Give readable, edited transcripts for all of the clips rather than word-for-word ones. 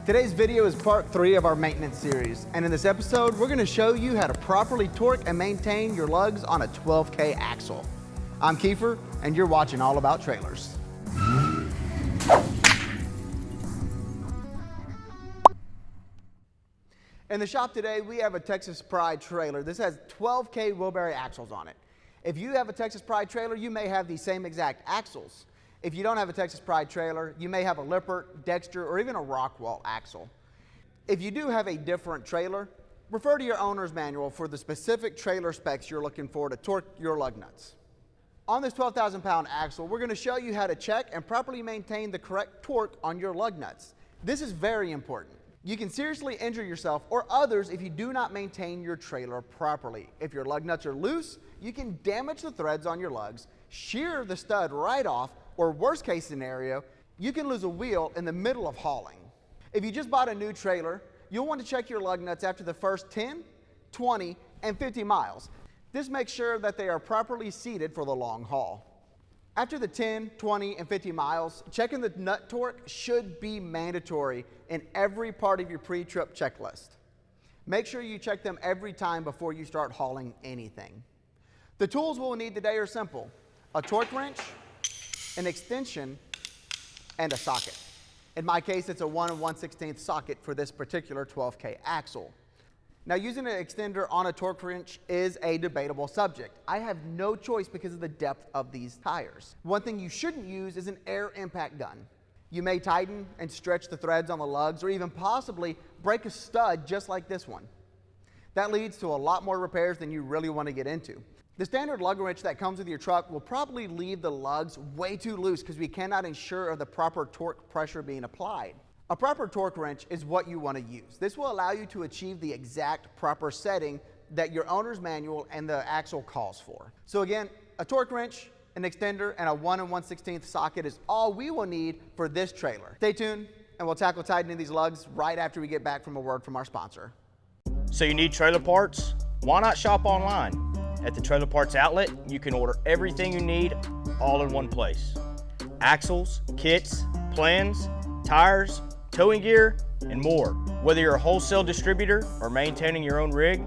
Today's video is part 3 of our maintenance series, and in this episode, we're going to show you how to properly torque and maintain your lugs on a 12K axle. I'm Kiefer, and you're watching All About Trailers. In the shop today, we have a Texas Pride trailer. This has 12K wheelbarrow axles on it. If you have a Texas Pride trailer, you may have the same exact axles. If you don't have a Texas Pride trailer, you may have a Lippert, Dexter, or even a Rockwell axle. If you do have a different trailer, refer to your owner's manual for the specific trailer specs you're looking for to torque your lug nuts. On this 12,000-pound axle, we're going to show you how to check and properly maintain the correct torque on your lug nuts. This is very important. You can seriously injure yourself or others if you do not maintain your trailer properly. If your lug nuts are loose, you can damage the threads on your lugs, shear the stud right off, or worst case scenario, you can lose a wheel in the middle of hauling. If you just bought a new trailer, you'll want to check your lug nuts after the first 10, 20, and 50 miles. This makes sure that they are properly seated for the long haul. After the 10, 20, and 50 miles, checking the nut torque should be mandatory in every part of your pre-trip checklist. Make sure you check them every time before you start hauling anything. The tools we'll need today are simple: a torque wrench, an extension, and a socket. In my case, it's a 1 1/16 socket for this particular 12K axle. Now, using an extender on a torque wrench is a debatable subject. I have no choice because of the depth of these tires. One thing you shouldn't use is an air impact gun. You may tighten and stretch the threads on the lugs, or even possibly break a stud just like this one. That leads to a lot more repairs than you really want to get into. The standard lug wrench that comes with your truck will probably leave the lugs way too loose because we cannot ensure of the proper torque pressure being applied. A proper torque wrench is what you want to use. This will allow you to achieve the exact proper setting that your owner's manual and the axle calls for. So again, a torque wrench, an extender, and a 1 1/16 socket is all we will need for this trailer. Stay tuned, and we'll tackle tightening these lugs right after we get back from a word from our sponsor. So you need trailer parts? Why not shop online? At the Trailer Parts Outlet, you can order everything you need all in one place. Axles, kits, plans, tires, towing gear, and more. Whether you're a wholesale distributor or maintaining your own rig,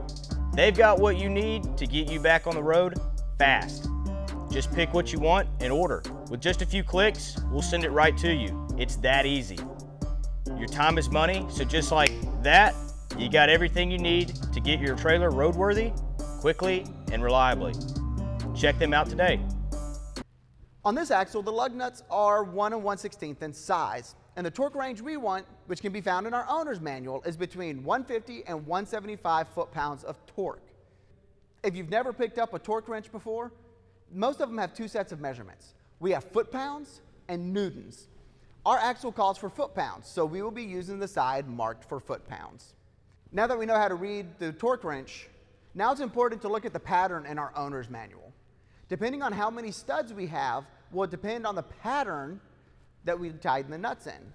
they've got what you need to get you back on the road fast. Just pick what you want and order. With just a few clicks, we'll send it right to you. It's that easy. Your time is money, so just like that, you got everything you need to get your trailer roadworthy, quickly and reliably. Check them out today. On this axle, the lug nuts are 1 1/16 in size, and the torque range we want, which can be found in our owner's manual, is between 150 and 175 foot-pounds of torque. If you've never picked up a torque wrench before, most of them have two sets of measurements. We have foot-pounds and newtons. Our axle calls for foot-pounds, so we will be using the side marked for foot-pounds. Now that we know how to read the torque wrench, now it's important to look at the pattern in our owner's manual. Depending on how many studs we have will depend on the pattern that we tighten the nuts in.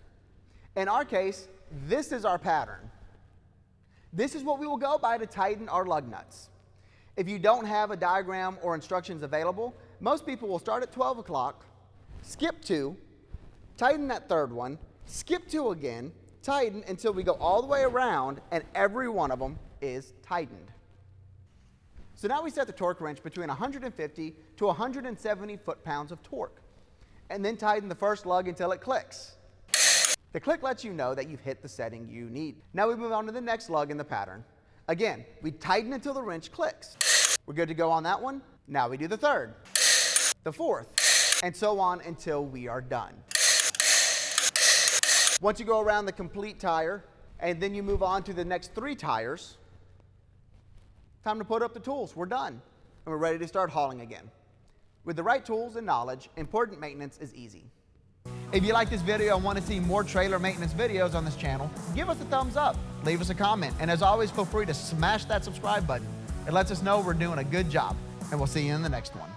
In our case, this is our pattern. This is what we will go by to tighten our lug nuts. If you don't have a diagram or instructions available, most people will start at 12 o'clock, skip 2, tighten that third one, skip 2 again, tighten until we go all the way around and every one of them is tightened. So now we set the torque wrench between 150 to 170 foot-pounds of torque, and then tighten the first lug until it clicks. The click lets you know that you've hit the setting you need. Now we move on to the next lug in the pattern. Again, we tighten until the wrench clicks. We're good to go on that one. Now we do the third, the fourth, and so on until we are done. Once you go around the complete tire, and then you move on to the next 3 tires, time to put up the tools. We're done, and we're ready to start hauling again. With the right tools and knowledge, important maintenance is easy. If you like this video and want to see more trailer maintenance videos on this channel, give us a thumbs up, leave us a comment, and as always, feel free to smash that subscribe button. It lets us know we're doing a good job, and we'll see you in the next one.